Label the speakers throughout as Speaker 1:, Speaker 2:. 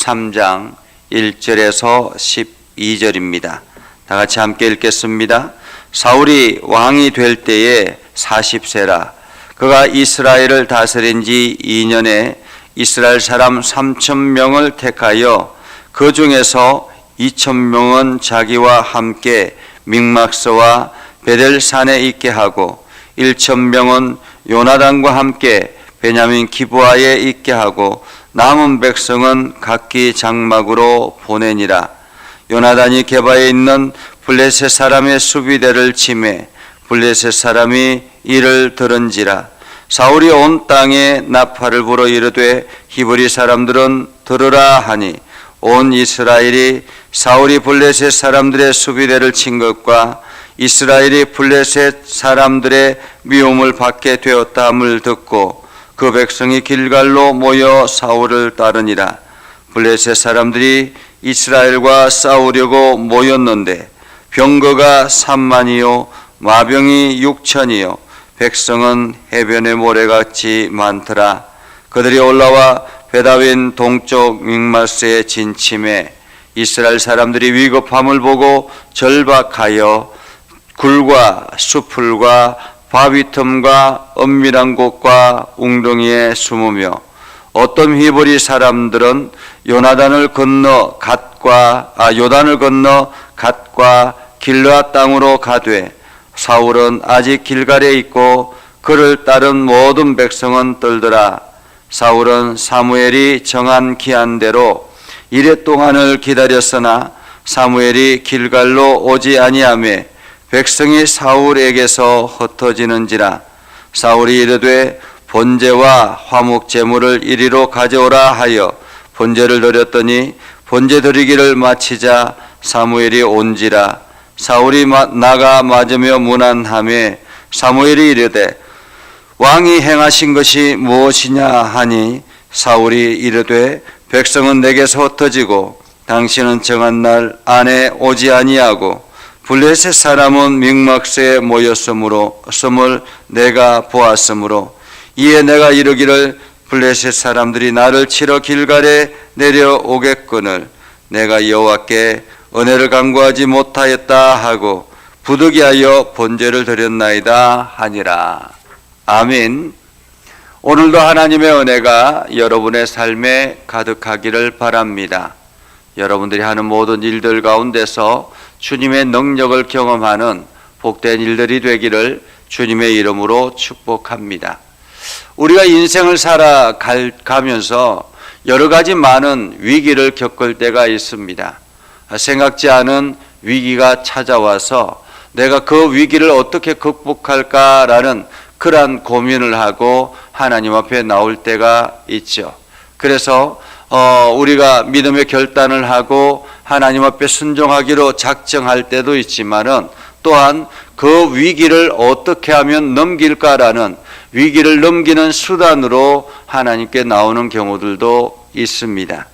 Speaker 1: 13장 1절에서 12절입니다. 다 같이 함께 읽겠습니다. 사울이 왕이 될 때에 40세라. 그가 이스라엘을 다스린 지 2년에 이스라엘 사람 3,000명을 택하여 그 중에서 2,000명은 자기와 함께 믹막스와 베델산에 있게 하고 1,000명은 요나단과 함께 베냐민 기브아에 있게 하고 남은 백성은 각기 장막으로 보내니라. 요나단이 게바에 있는 블레셋 사람의 수비대를 치매 블레셋 사람이 이를 들은지라. 사울이 온 땅에 나팔을 불어 이르되 히브리 사람들은 들으라 하니 온 이스라엘이 사울이 블레셋 사람들의 수비대를 친 것과 이스라엘이 블레셋 사람들의 미움을 받게 되었다 함을 듣고 그 백성이 길갈로 모여 사울을 따르니라. 블레셋 사람들이 이스라엘과 싸우려고 모였는데 병거가 3만이요 마병이 6천이요 백성은 해변의 모래같이 많더라. 그들이 올라와 베다윈 동쪽 믹마스에 진침해 이스라엘 사람들이 위급함을 보고 절박하여 굴과 수풀과 바위 틈과 은밀한 곳과 웅덩이에 숨으며 어떤 히브리 사람들은 요단을 건너 갓과 길르앗 땅으로 가되 사울은 아직 길갈에 있고 그를 따른 모든 백성은 떨더라. 사울은 사무엘이 정한 기한대로 이레 동안을 기다렸으나 사무엘이 길갈로 오지 아니하매 백성이 사울에게서 흩어지는지라. 사울이 이르되 번제와 화목 제물을 이리로 가져오라 하여 번제를 드렸더니 번제 드리기를 마치자 사무엘이 온지라. 사울이 나가 맞으며 문안하매 사무엘이 이르되 왕이 행하신 것이 무엇이냐 하니 사울이 이르되 백성은 내게서 흩어지고 당신은 정한 날 안에 오지 아니하고 블레셋 사람은 믹막스에 모였음을 내가 보았으므로 이에 내가 이르기를 블레셋 사람들이 나를 치러 길갈에 내려오겠거늘 내가 여호와께 은혜를 간구하지 못하였다 하고 부득이하여 번제를 드렸나이다 하니라. 아멘. 오늘도 하나님의 은혜가 여러분의 삶에 가득하기를 바랍니다. 여러분들이 하는 모든 일들 가운데서 주님의 능력을 경험하는 복된 일들이 되기를 주님의 이름으로 축복합니다. 우리가 인생을 살아가면서 여러 가지 많은 위기를 겪을 때가 있습니다. 생각지 않은 위기가 찾아와서 내가 그 위기를 어떻게 극복할까라는 그러한 고민을 하고 하나님 앞에 나올 때가 있죠. 그래서 우리가 믿음의 결단을 하고 하나님 앞에 순종하기로 작정할 때도 있지만은 또한 그 위기를 어떻게 하면 넘길까라는 위기를 넘기는 수단으로 하나님께 나오는 경우들도 있습니다.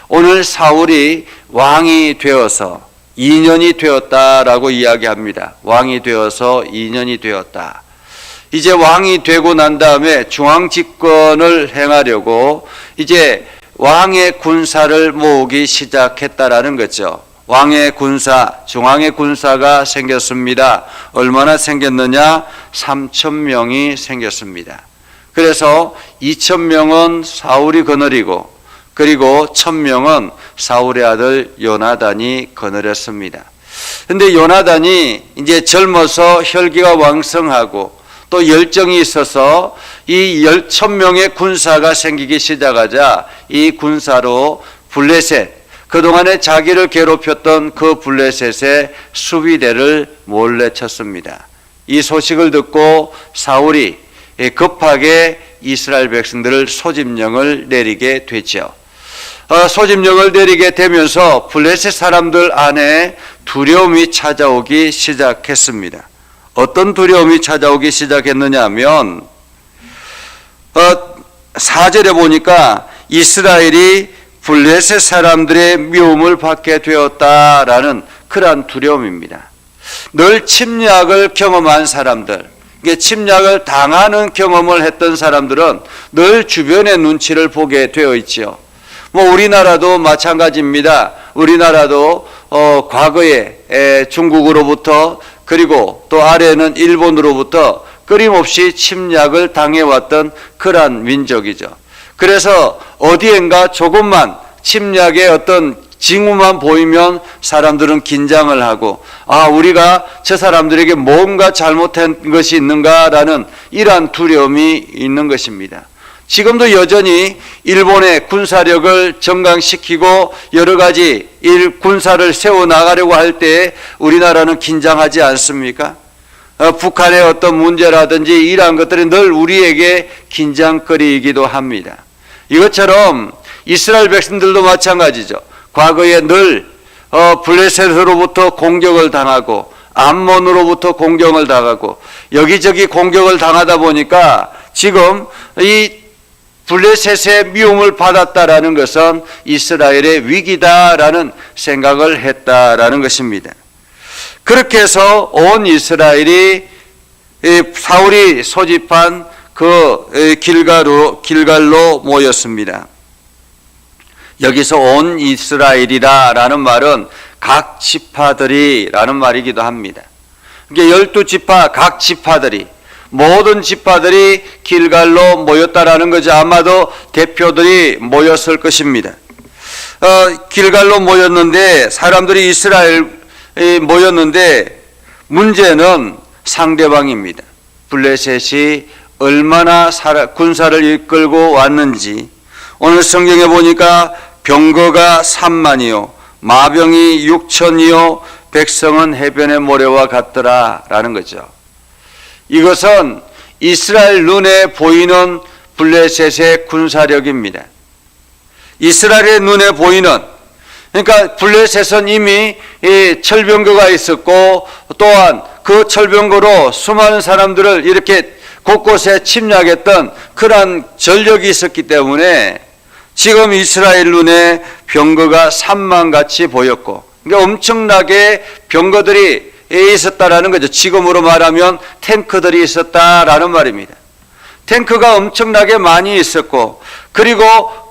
Speaker 1: 오늘 사울이 왕이 되어서 2년이 되었다라고 이야기합니다. 왕이 되어서 2년이 되었다. 이제 왕이 되고 난 다음에 중앙 집권을 행하려고 이제 왕의 군사를 모으기 시작했다라는 거죠. 왕의 군사, 중앙의 군사가 생겼습니다. 얼마나 생겼느냐? 3,000명이 생겼습니다. 그래서 2,000명은 사울이 거느리고 그리고 1,000명은 사울의 아들 요나단이 거느렸습니다. 그런데 요나단이 이제 젊어서 혈기가 왕성하고 또 열정이 있어서 이 1,000명의 군사가 생기기 시작하자 이 군사로 블레셋, 그동안에 자기를 괴롭혔던 그 블레셋의 수비대를 몰래 쳤습니다. 이 소식을 듣고 사울이 급하게 이스라엘 백성들을 소집령을 내리게 되죠. 소집령을 내리게 되면서 블레셋 사람들 안에 두려움이 찾아오기 시작했습니다. 어떤 두려움이 찾아오기 시작했느냐 하면 4절에 보니까 이스라엘이 블레셋 사람들의 미움을 받게 되었다라는 그러한 두려움입니다. 늘 침략을 경험한 사람들, 침략을 당하는 경험을 했던 사람들은 늘 주변의 눈치를 보게 되어 있죠. 뭐 우리나라도 마찬가지입니다. 우리나라도 과거에 중국으로부터 그리고 또 아래는 일본으로부터 끊임없이 침략을 당해왔던 그러한 민족이죠. 그래서 어디엔가 조금만 침략의 어떤 징후만 보이면 사람들은 긴장을 하고 우리가 저 사람들에게 뭔가 잘못한 것이 있는가라는 이러한 두려움이 있는 것입니다. 지금도 여전히 일본의 군사력을 증강시키고 여러 가지 군사를 세워나가려고 할 때 우리나라는 긴장하지 않습니까? 북한의 어떤 문제라든지 이러한 것들이 늘 우리에게 긴장거리이기도 합니다. 이것처럼 이스라엘 백성들도 마찬가지죠. 과거에 늘 블레셋으로부터 공격을 당하고 암몬으로부터 공격을 당하고 여기저기 공격을 당하다 보니까 지금 이 블레셋의 미움을 받았다라는 것은 이스라엘의 위기다라는 생각을 했다라는 것입니다. 그렇게 해서 온 이스라엘이 사울이 소집한 그 길갈로 모였습니다. 여기서 온 이스라엘이라는 말은 각 지파들이라는 말이기도 합니다. 그러니까 12지파 각 지파들이 모든 지파들이 길갈로 모였다라는 거죠. 아마도 대표들이 모였을 것입니다. 길갈로 모였는데 사람들이 이스라엘 모였는데 문제는 상대방입니다. 블레셋이 얼마나 군사를 이끌고 왔는지 오늘 성경에 보니까 병거가 3만이요 마병이 6천이요 백성은 해변의 모래와 같더라라는 거죠. 이것은 이스라엘 눈에 보이는 블레셋의 군사력입니다. 이스라엘의 눈에 보이는, 그러니까 블레셋은 이미 철병거가 있었고 또한 그 철병거로 수많은 사람들을 이렇게 곳곳에 침략했던 그러한 전력이 있었기 때문에 지금 이스라엘 눈에 병거가 3만 같이 보였고, 그러니까 엄청나게 병거들이 있었다라는 거죠. 지금으로 말하면 탱크들이 있었다라는 말입니다. 탱크가 엄청나게 많이 있었고, 그리고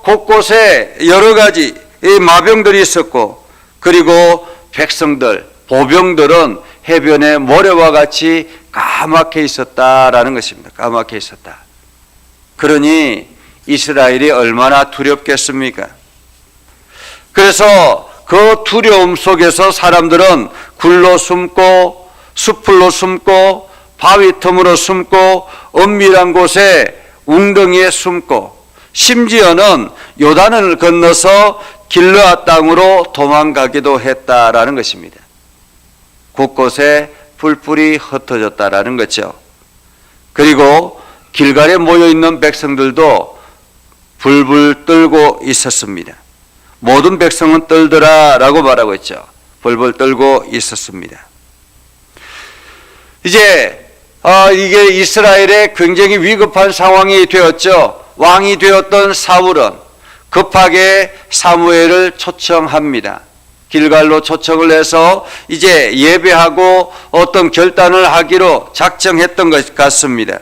Speaker 1: 곳곳에 여러 가지 마병들이 있었고, 그리고 백성들, 보병들은 해변에 모래와 같이 까맣게 있었다라는 것입니다. 까맣게 있었다. 그러니 이스라엘이 얼마나 두렵겠습니까? 그래서 그 두려움 속에서 사람들은 굴로 숨고 수풀로 숨고 바위 틈으로 숨고 은밀한 곳에 웅덩이에 숨고 심지어는 요단을 건너서 길르앗 땅으로 도망가기도 했다라는 것입니다. 곳곳에 뿔뿔이 흩어졌다라는 거죠. 그리고 길갈에 모여있는 백성들도 불불 떨고 있었습니다. 모든 백성은 떨더라라고 말하고 있죠. 벌벌 떨고 있었습니다. 이제 이게 이스라엘의 굉장히 위급한 상황이 되었죠. 왕이 되었던 사울은 급하게 사무엘을 초청합니다. 길갈로 초청을 해서 이제 예배하고 어떤 결단을 하기로 작정했던 것 같습니다.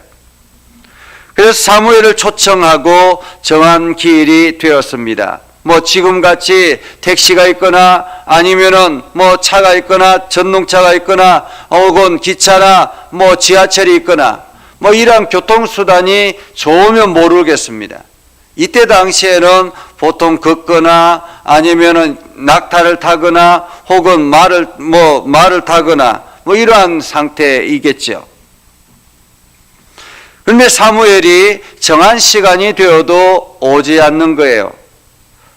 Speaker 1: 그래서 사무엘을 초청하고 정한 기일이 되었습니다. 뭐 지금같이 택시가 있거나 아니면은 뭐 차가 있거나 전동차가 있거나 혹은 기차나 뭐 지하철이 있거나 뭐 이러한 교통수단이 좋으면 모르겠습니다. 이때 당시에는 보통 걷거나 아니면은 낙타를 타거나 혹은 말을 타거나 뭐 이러한 상태이겠죠. 그런데 사무엘이 정한 시간이 되어도 오지 않는 거예요.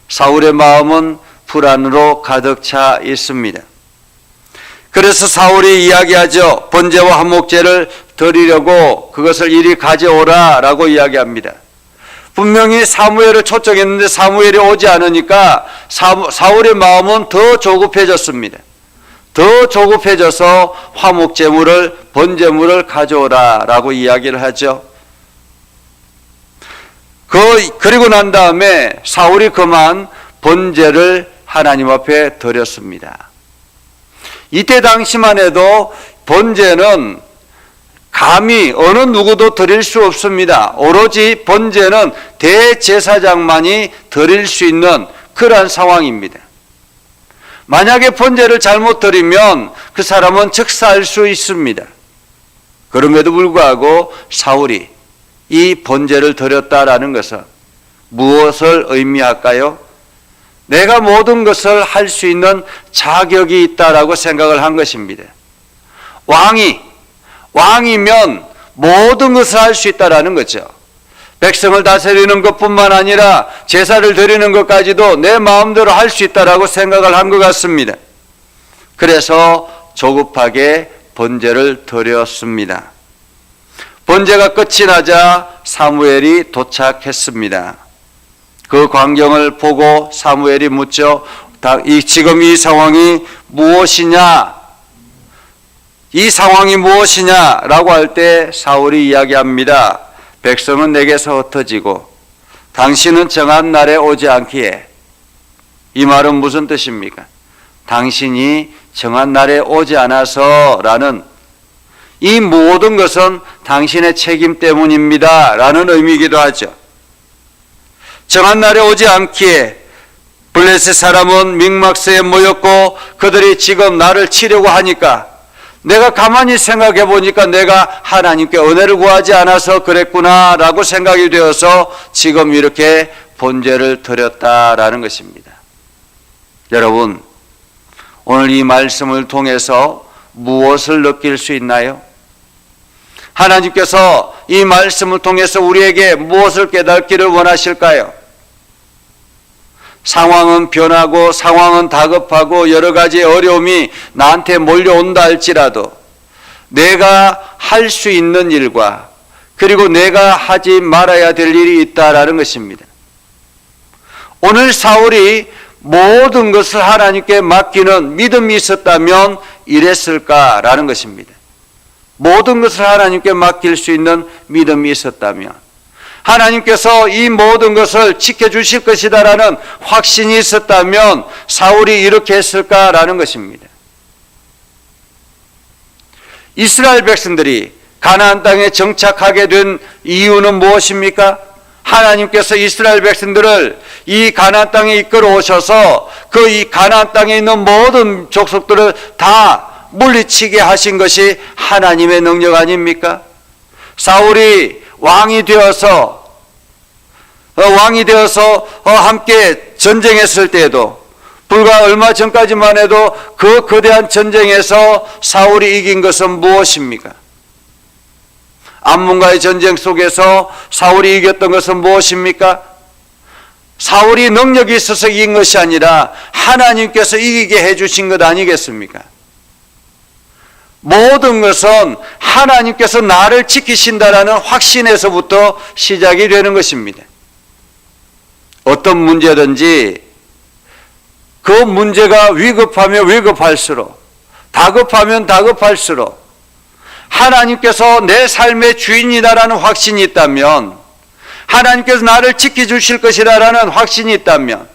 Speaker 1: 사울의 마음은 불안으로 가득 차 있습니다. 그래서 사울이 이야기하죠. 번제와 한목제를 드리려고 그것을 이리 가져오라 라고 이야기합니다. 분명히 사무엘을 초청했는데 사무엘이 오지 않으니까 사울의 마음은 더 조급해졌습니다. 더 조급해져서 화목제물을 번제물을 가져오라 라고 이야기를 하죠. 그리고 난 다음에 사울이 그만 번제를 하나님 앞에 드렸습니다. 이때 당시만 해도 번제는 감히 어느 누구도 드릴 수 없습니다. 오로지 번제는 대제사장만이 드릴 수 있는 그러한 상황입니다. 만약에 번제를 잘못 드리면 그 사람은 즉사할 수 있습니다. 그럼에도 불구하고 사울이 이 번제를 드렸다라는 것은 무엇을 의미할까요? 내가 모든 것을 할 수 있는 자격이 있다라고 생각을 한 것입니다. 왕이면 모든 것을 할 수 있다라는 거죠. 백성을 다스리는 것뿐만 아니라 제사를 드리는 것까지도 내 마음대로 할 수 있다라고 생각을 한 것 같습니다. 그래서 조급하게 번제를 드렸습니다. 번제가 끝이 나자 사무엘이 도착했습니다. 그 광경을 보고 사무엘이 묻죠. 지금 이 상황이 무엇이냐? 이 상황이 무엇이냐라고 할 때 사울이 이야기합니다. 백성은 내게서 흩어지고 당신은 정한 날에 오지 않기에. 이 말은 무슨 뜻입니까? 당신이 정한 날에 오지 않아서라는 이 모든 것은 당신의 책임 때문입니다 라는 의미이기도 하죠. 정한 날에 오지 않기에 블레셋 사람은 mik막스에 모였고 그들이 지금 나를 치려고 하니까 내가 가만히 생각해 보니까 내가 하나님께 은혜를 구하지 않아서 그랬구나 라고 생각이 되어서 지금 이렇게 번제를 드렸다라는 것입니다. 여러분, 오늘 이 말씀을 통해서 무엇을 느낄 수 있나요? 하나님께서 이 말씀을 통해서 우리에게 무엇을 깨닫기를 원하실까요? 상황은 변하고 상황은 다급하고 여러 가지 어려움이 나한테 몰려온다 할지라도 내가 할 수 있는 일과 그리고 내가 하지 말아야 될 일이 있다라는 것입니다. 오늘 사울이 모든 것을 하나님께 맡기는 믿음이 있었다면 이랬을까라는 것입니다. 모든 것을 하나님께 맡길 수 있는 믿음이 있었다면 하나님께서 이 모든 것을 지켜주실 것이다라는 확신이 있었다면 사울이 이렇게 했을까라는 것입니다. 이스라엘 백성들이 가나안 땅에 정착하게 된 이유는 무엇입니까? 하나님께서 이스라엘 백성들을 이 가나안 땅에 이끌어 오셔서 그 이 가나안 땅에 있는 모든 족속들을 다 물리치게 하신 것이 하나님의 능력 아닙니까? 사울이 왕이 되어서 함께 전쟁했을 때에도 불과 얼마 전까지만 해도 그 거대한 전쟁에서 사울이 이긴 것은 무엇입니까? 암몬과의 전쟁 속에서 사울이 이겼던 것은 무엇입니까? 사울이 능력이 있어서 이긴 것이 아니라 하나님께서 이기게 해주신 것 아니겠습니까? 모든 것은 하나님께서 나를 지키신다라는 확신에서부터 시작이 되는 것입니다. 어떤 문제든지 그 문제가 위급하면 위급할수록 다급하면 다급할수록 하나님께서 내 삶의 주인이다라는 확신이 있다면 하나님께서 나를 지켜주실 것이라는 확신이 있다면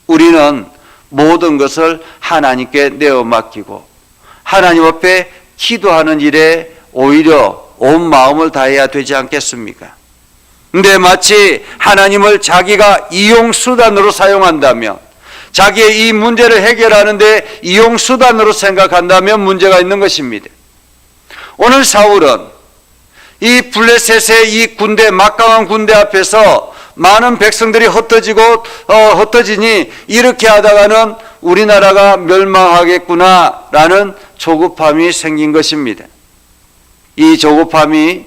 Speaker 1: 우리는 모든 것을 하나님께 내어 맡기고 하나님 앞에 기도하는 일에 오히려 온 마음을 다해야 되지 않겠습니까? 근데 마치 하나님을 자기가 이용수단으로 사용한다면 자기의 이 문제를 해결하는데 이용수단으로 생각한다면 문제가 있는 것입니다. 오늘 사울은 이 블레셋의 이 군대, 막강한 군대 앞에서 많은 백성들이 흩어지니 이렇게 하다가는 우리나라가 멸망하겠구나라는 조급함이 생긴 것입니다. 이 조급함이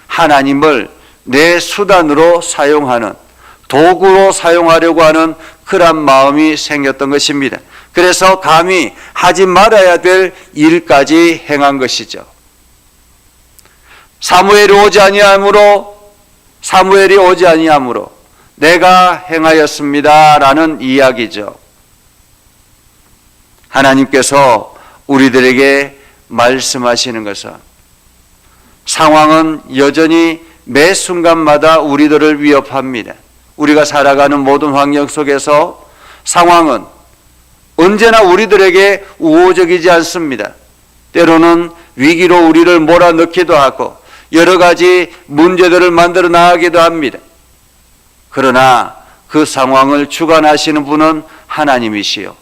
Speaker 1: 하나님을 내 수단으로 사용하는, 도구로 사용하려고 하는 그런 마음이 생겼던 것입니다. 그래서 감히 하지 말아야 될 일까지 행한 것이죠. 사무엘이 오지 아니하므로 내가 행하였습니다라는 이야기죠. 하나님께서 우리들에게 말씀하시는 것은 상황은 여전히 매 순간마다 우리들을 위협합니다. 우리가 살아가는 모든 환경 속에서 상황은 언제나 우리들에게 우호적이지 않습니다. 때로는 위기로 우리를 몰아넣기도 하고 여러 가지 문제들을 만들어 나가기도 합니다. 그러나 그 상황을 주관하시는 분은 하나님이시요.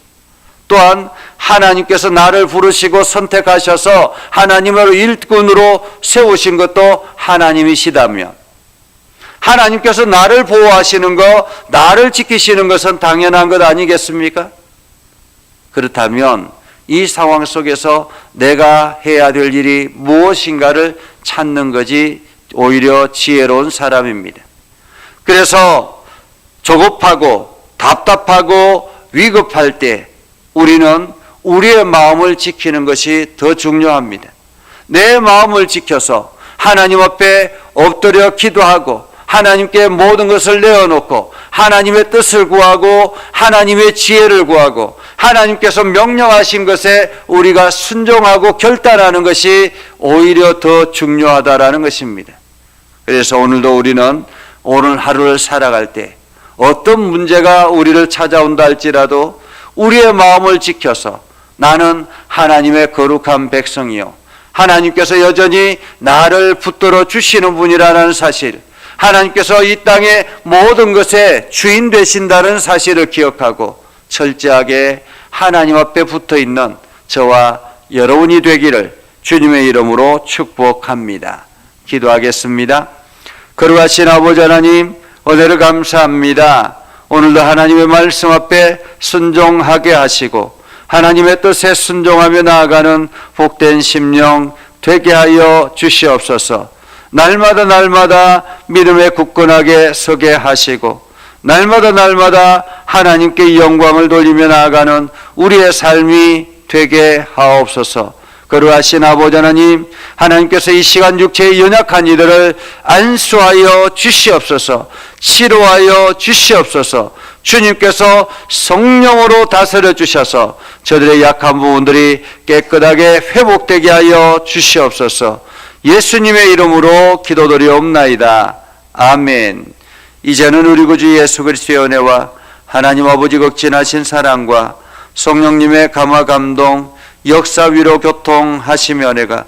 Speaker 1: 또한 하나님께서 나를 부르시고 선택하셔서 하나님으로 일꾼으로 세우신 것도 하나님이시다면 하나님께서 나를 보호하시는 것, 나를 지키시는 것은 당연한 것 아니겠습니까? 그렇다면 이 상황 속에서 내가 해야 될 일이 무엇인가를 찾는 것이 오히려 지혜로운 사람입니다. 그래서 조급하고 답답하고 위급할 때 우리는 우리의 마음을 지키는 것이 더 중요합니다. 내 마음을 지켜서 하나님 앞에 엎드려 기도하고 하나님께 모든 것을 내어놓고 하나님의 뜻을 구하고 하나님의 지혜를 구하고 하나님께서 명령하신 것에 우리가 순종하고 결단하는 것이 오히려 더 중요하다라는 것입니다. 그래서 오늘도 우리는 오늘 하루를 살아갈 때 어떤 문제가 우리를 찾아온다 할지라도 우리의 마음을 지켜서 나는 하나님의 거룩한 백성이요 하나님께서 여전히 나를 붙들어 주시는 분이라는 사실, 하나님께서 이 땅의 모든 것의 주인 되신다는 사실을 기억하고 철저하게 하나님 앞에 붙어있는 저와 여러분이 되기를 주님의 이름으로 축복합니다. 기도하겠습니다. 거룩하신 아버지 하나님, 은혜를 감사합니다. 오늘도 하나님의 말씀 앞에 순종하게 하시고 하나님의 뜻에 순종하며 나아가는 복된 심령 되게 하여 주시옵소서. 날마다 믿음에 굳건하게 서게 하시고 날마다 하나님께 영광을 돌리며 나아가는 우리의 삶이 되게 하옵소서. 거룩하신 아버지 하나님, 하나님께서 이 시간 육체의 연약한 이들을 안수하여 주시옵소서. 치료하여 주시옵소서. 주님께서 성령으로 다스려 주셔서 저들의 약한 부분들이 깨끗하게 회복되게 하여 주시옵소서. 예수님의 이름으로 기도드리옵나이다. 아멘. 이제는 우리 구주 예수 그리스도의 은혜와 하나님 아버지 극진하신 사랑과 성령님의 감화 감동 역사 위로 교통하시며 은혜가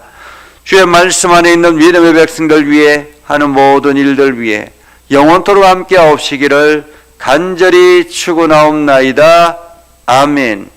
Speaker 1: 주의 말씀 안에 있는 믿음의 백성들 위해 하는 모든 일들 위해 영원토록 함께 하옵시기를 간절히 축원하옵나이다. 아멘.